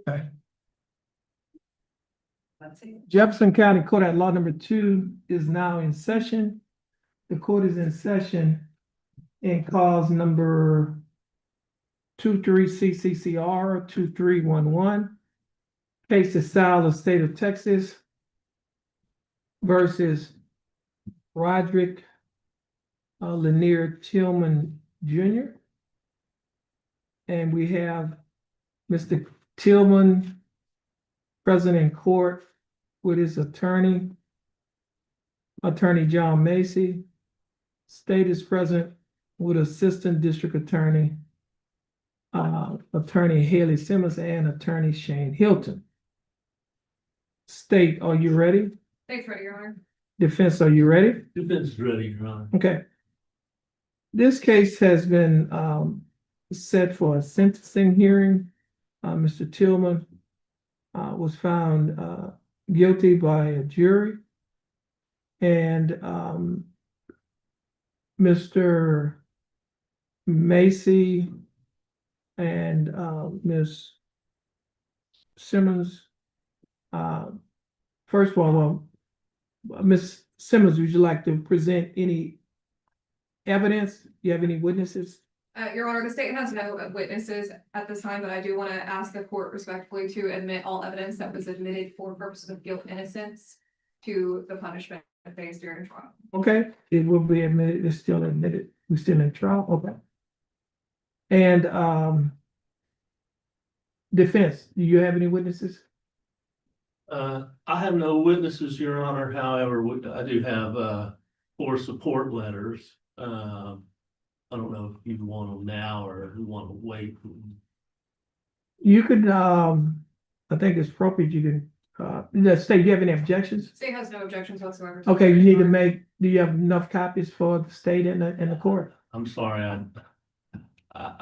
Okay. Jefferson County Court at Law number 2 is now in session. The court is in session in cause number 23 CCCR 2311. Case is South of State of Texas versus Roderick Lanier Tillman Jr. And we have Mr. Tillman present in court with his attorney, Attorney John Macy. State is present with Assistant District Attorney, Attorney Haley Simmons, and Attorney Shane Hilton. State, are you ready? State's ready, Your Honor. Defense, are you ready? Defense is ready, Your Honor. Okay. This case has been set for a sentencing hearing. Mr. Tillman was found guilty by a jury. And Mr. Macy and Ms. Simmons, first of all, Ms. Simmons, would you like to present any evidence? Do you have any witnesses? Your Honor, the state has no witnesses at this time, but I do want to ask the court respectfully to admit all evidence that was admitted for purposes of guilt and innocence to the punishment phase during trial. Okay, it will be admitted, it's still admitted, we're still in trial, okay. And defense, do you have any witnesses? I have no witnesses, Your Honor. However, I do have 4 support letters. I don't know if you want them now or you want to wait. You could, I think it's appropriate, you can, let's say, do you have any objections? State has no objections whatsoever. Okay, you need to make, do you have enough copies for the state and the court? I'm sorry,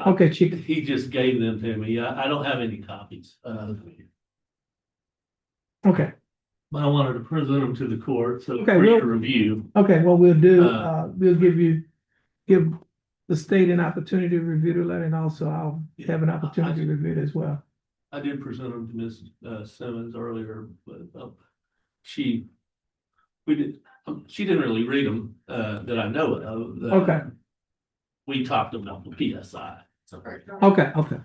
Okay, Chief. he just gave them to me. I don't have any copies. Okay, But I wanted to present them to the court, so Okay, for your well- review. okay, what we'll do, we'll give the state an opportunity to review the letter, and also I'll have an opportunity to review it as well. I did present them to Ms. Simmons earlier, but she didn't really read them that I know of. Okay. We talked about the PSI. So. Okay, okay.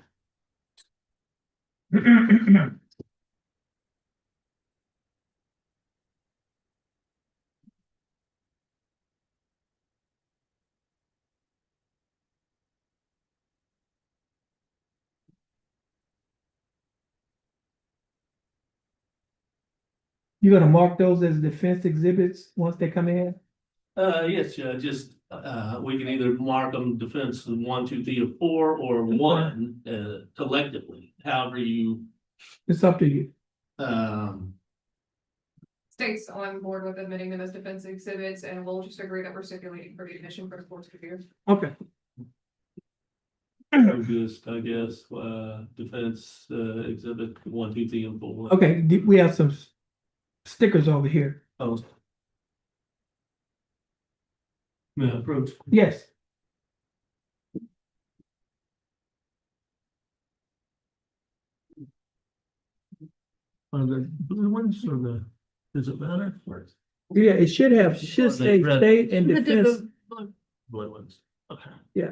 You're gonna mark those as defense exhibits once they come in? Yes, yeah, just, we can either mark them defense 1, 2, 3, or 4, or 1, collectively, however you, It's up to you. State's on board with admitting them as defense exhibits, and we'll just agree that we're stipulating for the admission for the court's review. Okay, just, I guess, defense, exhibit 1, 2, 3, and 4. okay, we have some stickers over here. Oh. May I approach? Yes. Are the blue ones or does it matter? Yeah, it should say red. state and defense. Blue ones, okay. Yeah.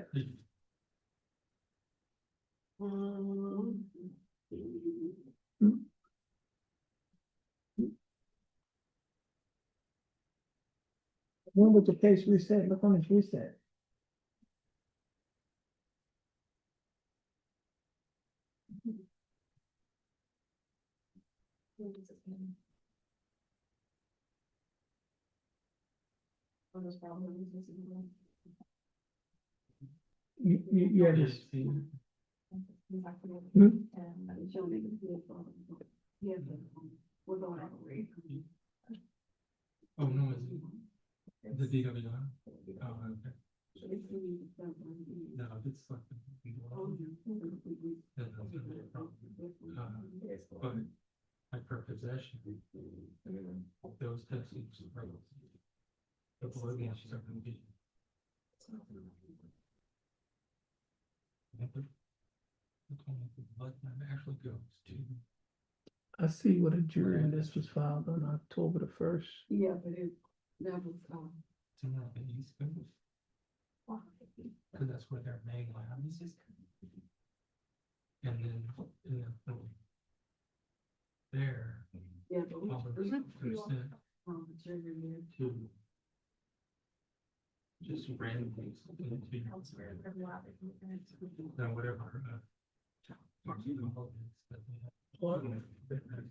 When was the case reset? Look on it's reset. Yeah, this. Oh, no, it's the DWR. Oh, okay. No, it's like. But like for possession. Those texts. The polygamy she's not gonna be. Actually, also goes to. I see what a jury list was filed on October the 1st. Yeah, but that was, To the East Coast, because that's where their main lab is. And then, there, yeah, but we, all the we went through, percent jury year. to just randomly into, whatever, that they have.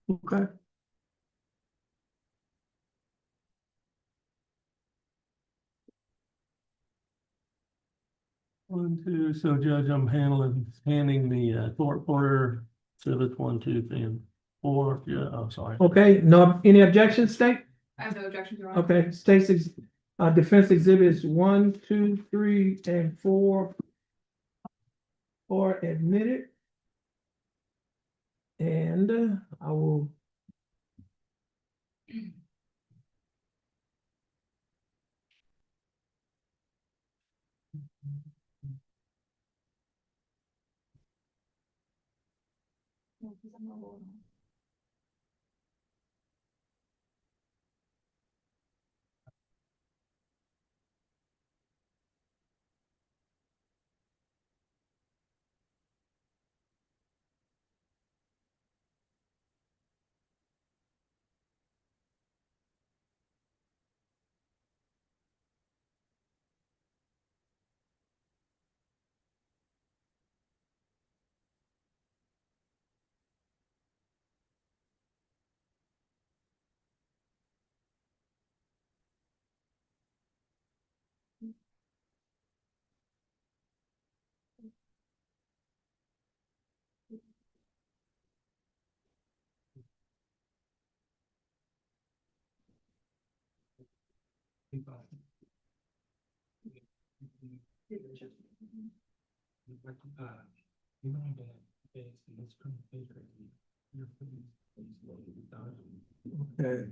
Okay. One, two, so Judge, I'm handing the court order, exhibits 1, 2, 3, and 4, yeah, oh, sorry. Okay, no, any objections, State? I have no objections, Your Honor. Okay, State's defense exhibits 1, 2, 3, and 4 are admitted. And I will. Okay.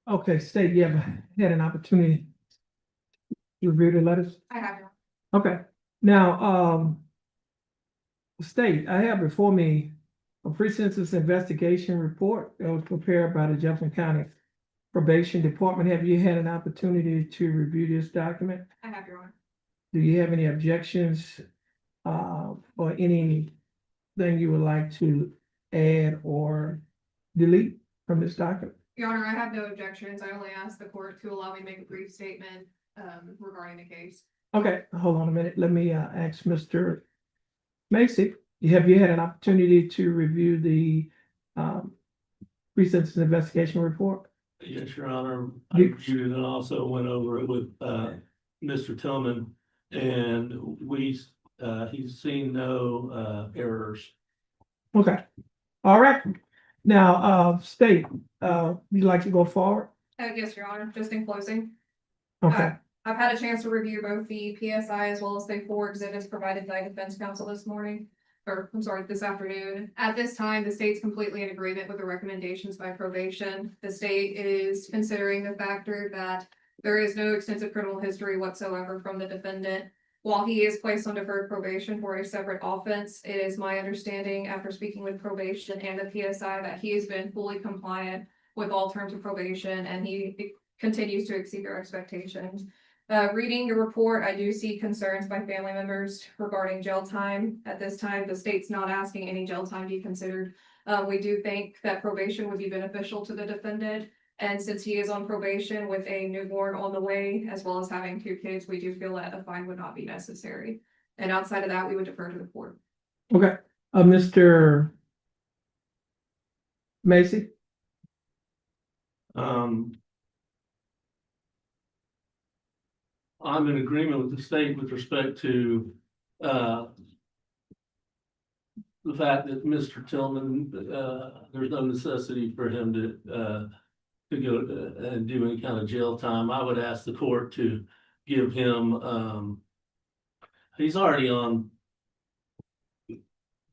Okay, State, you have had an opportunity to review the letters? I have, Your Okay, now, State, I have before me a pre-sentence investigation report that was prepared by the Jefferson County Probation Department. Have you had an opportunity to review this document? Honor. I have, Your Honor. Do you have any objections, or anything you would like to add or delete from this document? Your Honor, I have no objections. I only asked the court to allow me to make a brief statement, regarding the case. Okay, hold on a minute. Let me ask Mr. Macy. Have you had an opportunity to review the pre-sentence investigation report? Yes, Your Honor, I You- reviewed it and also went over it with Mr. Tillman. And he's seen no, errors. Okay, all right. Now, State, you'd like to go forward? Yes, Your Honor, just in closing. Okay, I've had a chance to review both the PSI as well as the 4 exhibits provided by defense counsel this morning. Or, I'm sorry, this afternoon. At this time, the state's completely in agreement with the recommendations by probation. The state is considering the factor that there is no extensive criminal history whatsoever from the defendant. While he is placed on deferred probation for a separate offense, it is my understanding after speaking with probation and the PSI that he has been fully compliant with all terms of probation and he continues to exceed their expectations. Reading the report, I do see concerns by family members regarding jail time. At this time, the state's not asking any jail time be considered. We do think that probation would be beneficial to the defendant. And since he is on probation with a newborn on the way, as well as having 2 kids, we do feel that a fine would not be necessary. And outside of that, we would defer to the court. okay. Mr. Macy? I'm in agreement with the state with respect to, the fact that Mr. Tillman, there's no necessity for him to go and do any kind of jail time. I would ask the court to give him, he's already on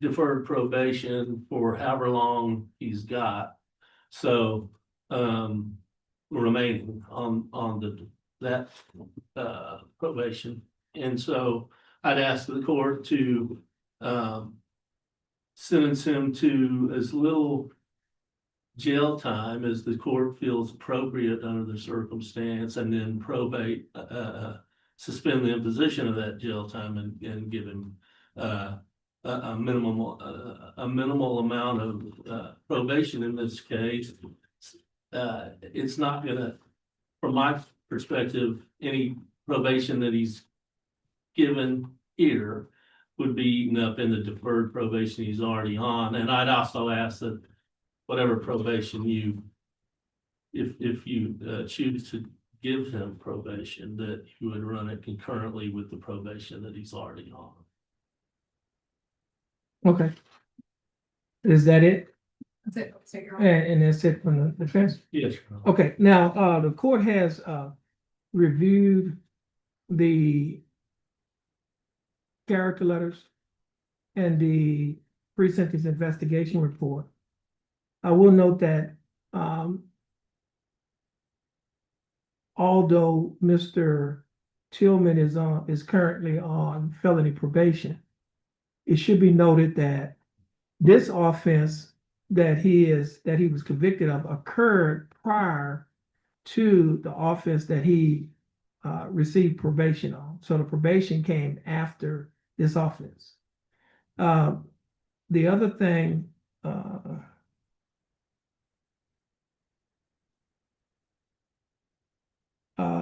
deferred probation for however long he's got. So, remaining on that probation. And so I'd ask the court to, sentence him to as little jail time as the court feels appropriate under the circumstance, and then probate, suspend the imposition of that jail time and give him, a minimal amount of, probation in this case. It's not gonna, from my perspective, any probation that he's given here would be eaten up in the deferred probation he's already on. And I'd also ask that whatever probation if you choose to give him probation, that you would run it concurrently with the probation that he's already on. Okay. Is that it? That's it. State Your Honor. And that's it from the defense? Yes. Your Honor. Okay, now, the court has, reviewed the character letters and the pre-sentence investigation report. I will note that, although Mr. Tillman is currently on felony probation, it should be noted that this offense that he was convicted of occurred prior to the offense that he received probation on. So the probation came after this offense. The other thing,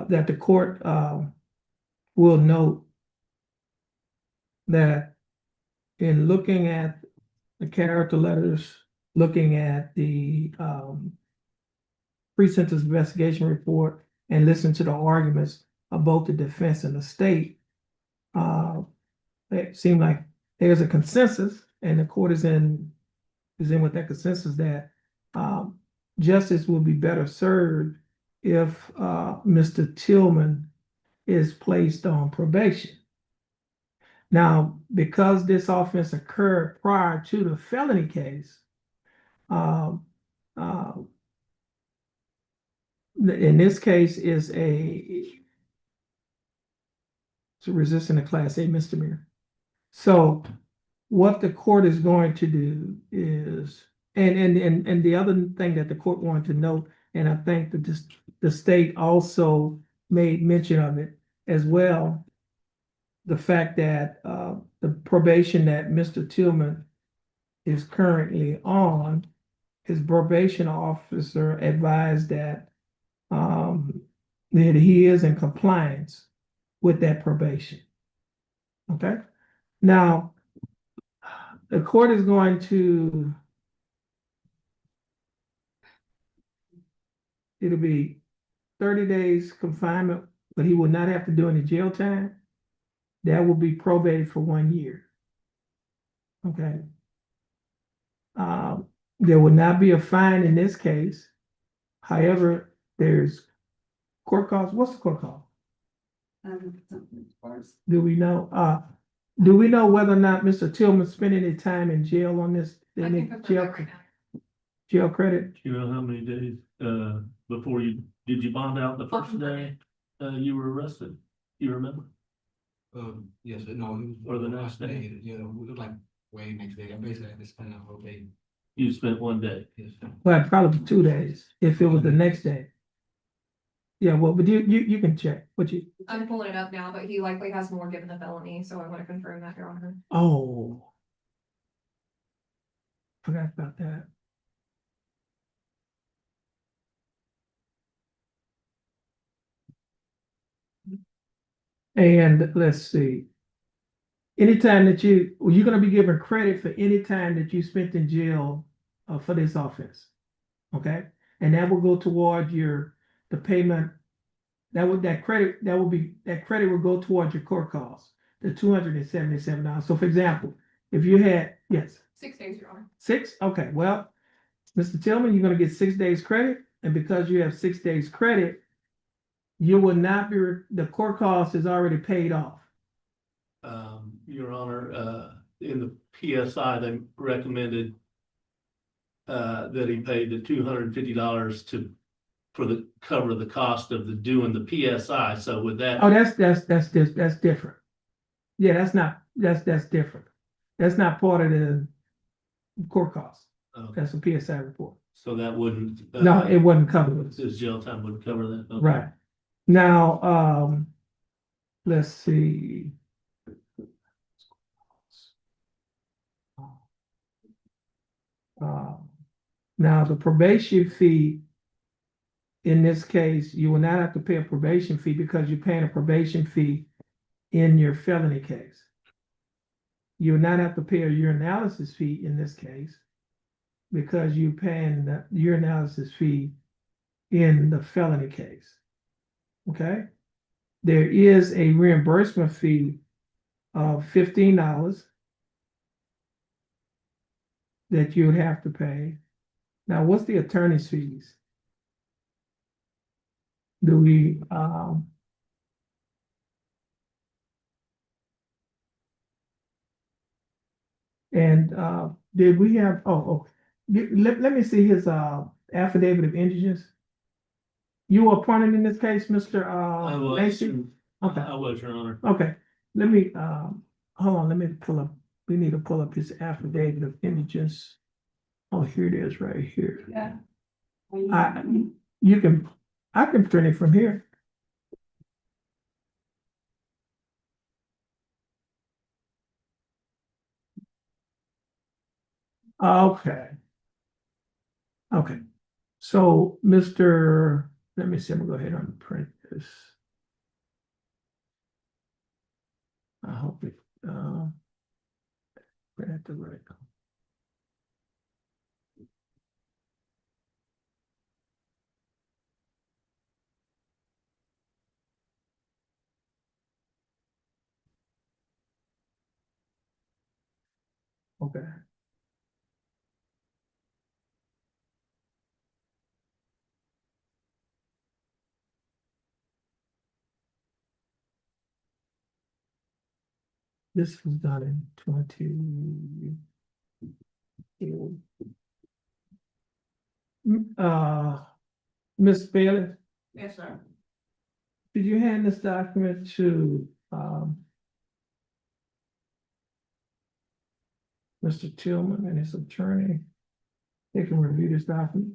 that the court will note that in looking at the character letters, looking at the pre-sentence investigation report, and listen to the arguments of both the defense and the state, it seemed like there's a consensus, and the court is in with that consensus that justice will be better served if Mr. Tillman is placed on probation. Now, because this offense occurred prior to the felony case, in this case is resisting a Class A misdemeanor. So what the court is going to do is, and the other thing that the court wanted to note, and I think that the state also made mention of it as well, the fact that the probation that Mr. Tillman is currently on, his probation officer advised that he is in compliance with that probation. Okay, now the court is going to, it'll be 30 days confinement, but he will not have to do any jail time. that will be probated for 1 year. Okay. There will not be a fine in this case. However, there's court costs. What's the court cost? Something as far as, Do we know? Do we know whether or not Mr. Tillman spent any time in jail on this? I Any can confirm jail, that right now. jail credit? You know how many days, before did you bond out the first day, you were arrested? You remember? Yes, but no, it was. Or the next day. Yeah, it was like way next day. I basically had to spend a whole day. You spent 1 day. Yes. Well, probably 2 days if it was the next day. Yeah, well, but you can check what you, I'm pulling it up now, but he likely has more given the felony, so I want to confirm that, Your Honor. oh. Forgot about that. And let's see. Anytime that you're gonna be given credit for any time that you spent in jail for this offense. Okay, and that will go toward the payment. That credit will go towards your court costs, the $277. So for example, if you had, yes, 6 days, Your Honor. 6, okay, well, Mr. Tillman, you're gonna get 6 days credit, and because you have 6 days credit, you will not be, the court cost is already paid off. Your Honor, in the PSI, they recommended that he paid the $250 cover the cost of doing the PSI, so with that. Oh, that's different. Yeah, that's different. That's not part of the court cost. Okay, That's a PSI report. so that wouldn't. No, it wasn't covered. His jail time would cover that. Okay. Right. Now, let's see. Now the probation fee, in this case, you will not have to pay a probation fee because you're paying a probation fee in your felony case. You will not have to pay a urinalysis fee in this case because you're paying the urinalysis fee in the felony case. Okay? There is a reimbursement fee of $15 that you would have to pay. Now, what's the attorney's fees? Do we, did we have, let me see his, affidavit of indigence. You were appointed in this case, Mr. I was, Lacy? Okay. I was, Your Honor. Okay, let me, hold on, let me pull up, we need to pull up his affidavit of indigence. Oh, here it is, right here. Yeah. I can print it from here. Okay. Okay, so let me see, I'm gonna go ahead and print this. I hope it, print at the right. Okay. This was done in 20. Ms. Bailey, yes, sir. did you hand this document to, Mr. Tillman and his attorney? They can review this document.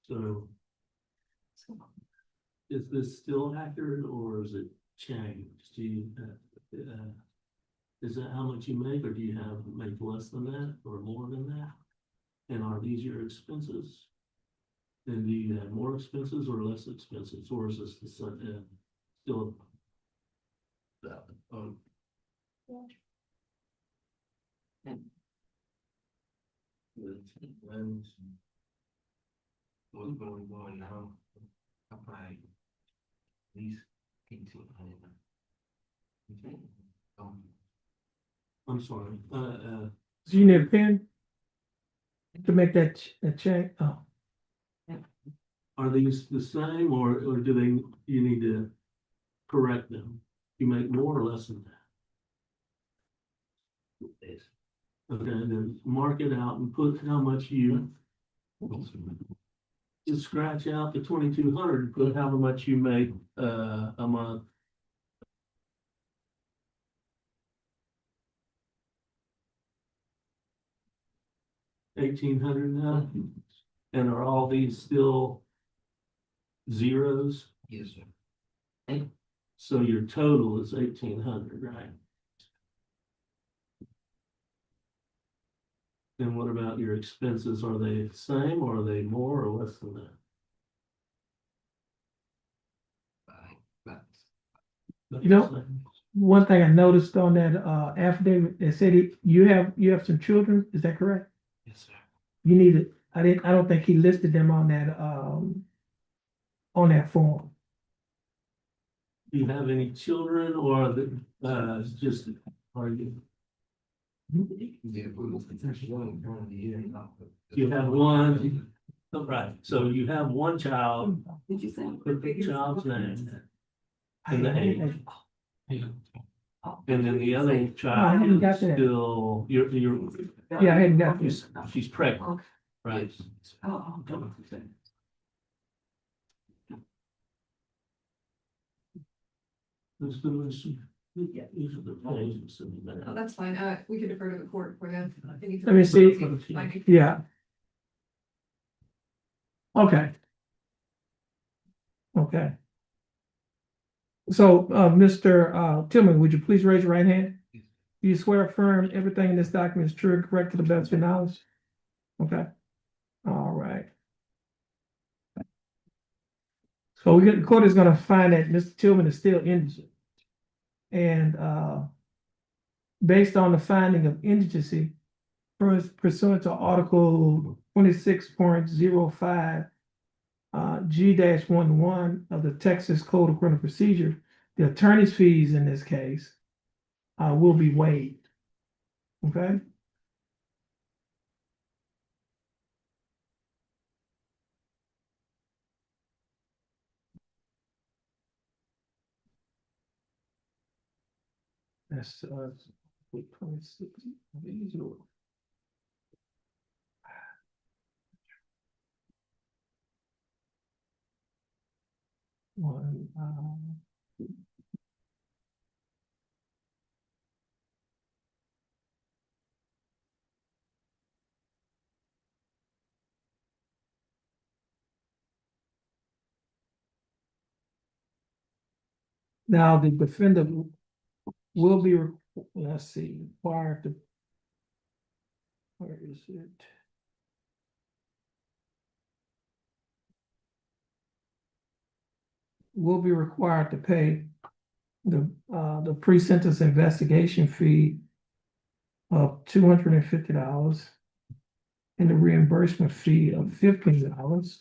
So is this still accurate or is it changed? Is that how much you make, or do you make less than that or more than that? And are these your expenses? And do you have more expenses or less expenses, or is this the still. That, And what's going now? Apply. These 1800. I'm sorry, Do you need a pen? To make that check? Oh, are these the same or do they, you need to correct them? You make more or less than that? Okay, then mark it out and put how much you. Just scratch out the 2,200 and put how much you make, a month. $1,800 now, and are all these still zeros? Yes, sir. So your total is 1,800, right? And what about your expenses? Are they the same or are they more or less than that? You know, one thing I noticed on that affidavit, it said you have some children, is that correct? Yes, sir. You need it, I don't think he listed them on that form. Do you have any children or the, just, are you? Yeah, one year. You have one, oh, right, so you have one child, Did you say? put the child's name, and the I- age, Yeah. and then the other I child hadn't got is that. still, you're, Yeah, I hadn't got this. she's pregnant, right? Oh, These are the pages in there. No, that's fine. We can defer to the court for that. Let me see. Yeah. Okay. Okay. So, Mr. Tillman, would you please raise your right hand? Do you swear affirm everything in this document is true and correct to the best of your knowledge? Okay. All right. So the court is gonna find that Mr. Tillman is still indigent. And, based on the finding of indigency pursuant to Article 26.05 G-11 of the Texas Code of Criminal Procedure, the attorney's fees in this case will be waived. Okay? That's 26. One, now the defendant will be, let's see, required to, where is it? Will be required to pay the pre-sentence investigation fee of $250 and the reimbursement fee of $15.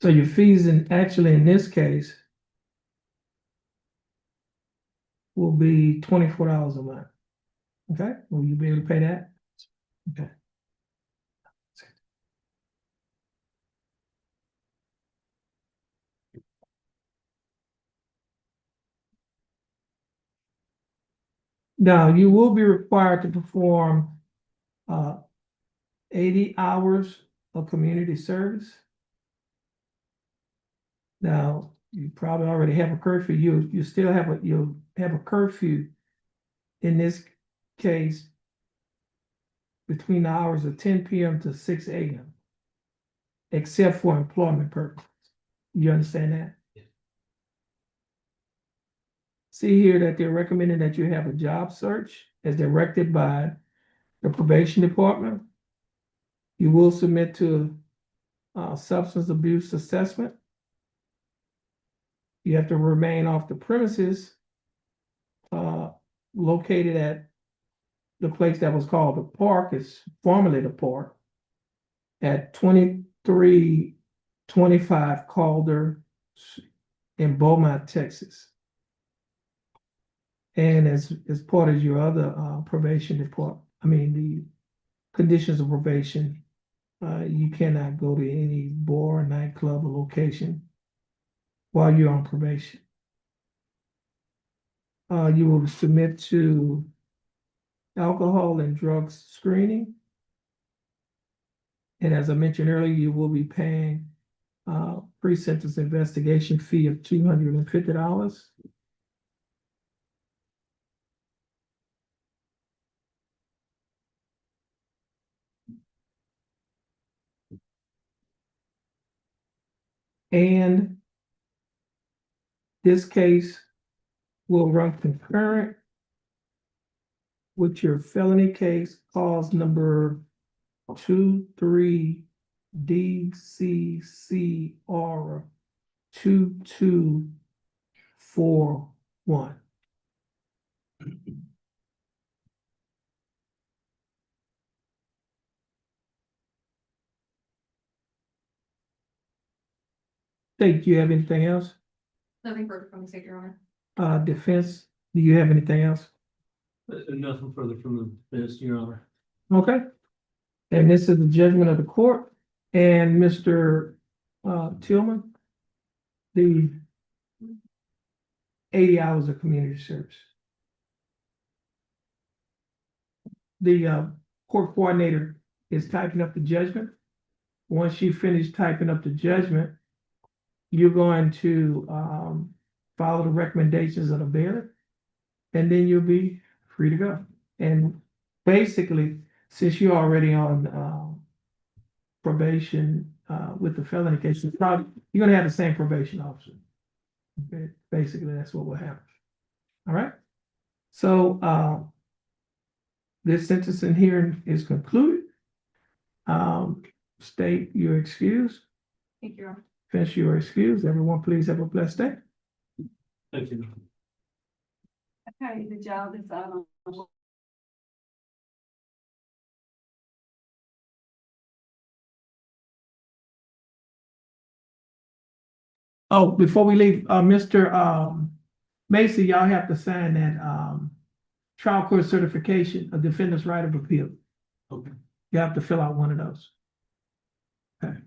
So your fees actually in this case will be $24 a month. Okay, will you be able to pay that? Okay. Now, you will be required to perform 80 hours of community service. Now, you probably already have a curfew. You'll have a curfew in this case between the hours of 10 p.m. to 6 a.m. except for employment purposes. You understand that? Yeah. See here that they're recommending that you have a job search as directed by the probation department. You will submit to substance abuse assessment. You have to remain off the premises located at the place that was called the park, is formerly the park, at 2325 Calder in Beaumont, Texas. And as part of your other probation department, the conditions of probation, you cannot go to any bar, nightclub, or location while you're on probation. You will submit to alcohol and drugs screening. And as I mentioned earlier, you will be paying pre-sentence investigation fee of $250. And this case will run concurrent with your felony case, cause number 23DCCR 2241. State, do you have anything else? Nothing further from the state, Your Honor. Defense, do you have anything else? Nothing further from the defense, Your Honor. Okay. And this is the judgment of the court. And Mr. Tillman, the 80 hours of community service. The court coordinator is typing up the judgment. Once you finish typing up the judgment, you're going to follow the recommendations of the bailiff, and then you'll be free to go. And basically, since you're already on probation with the felony case, you're gonna have the same probation officer. Okay, basically, that's what will happen. All right. So this sentencing hearing is concluded. State your excuse. Thank you, Your Honor. Finish your excuse. Everyone, please have a blessed day. Thank you. Okay, the job is on. Oh, before we leave, Mr. Macy, y'all have to sign that trial court certification of defendant's right of appeal. Okay. You have to fill out one of those. Okay.